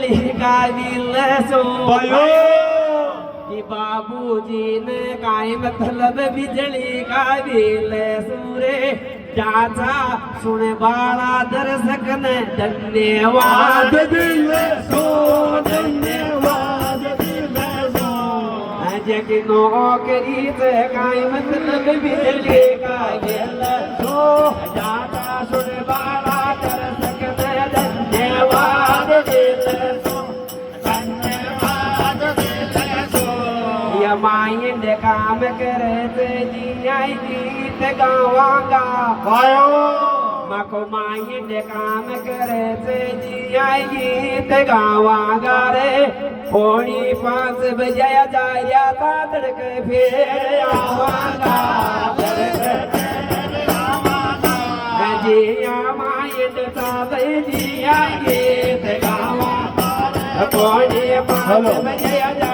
बिजली गावी लसो कि बाबूजी ने काय मतलब बिजली गावी लसूरे जाचा सुने बाळा दर्शक ने धन्यवाद दिलसो धन्यवाद दिलसो जगी नौकरी से काय मतलब बिजली गावी लसो जाचा सुने बाळा दर्शक ने धन्यवाद दिलसो माइंड काम करे जी आई गीत गावांगा मको माइंड काम करे जी आई गीत गावांगा रे पौनी 5 बजे जाया तड़क फिर आवांगा जी माइंड सावे जी आई गीत गावांगा पौनी 5 बजे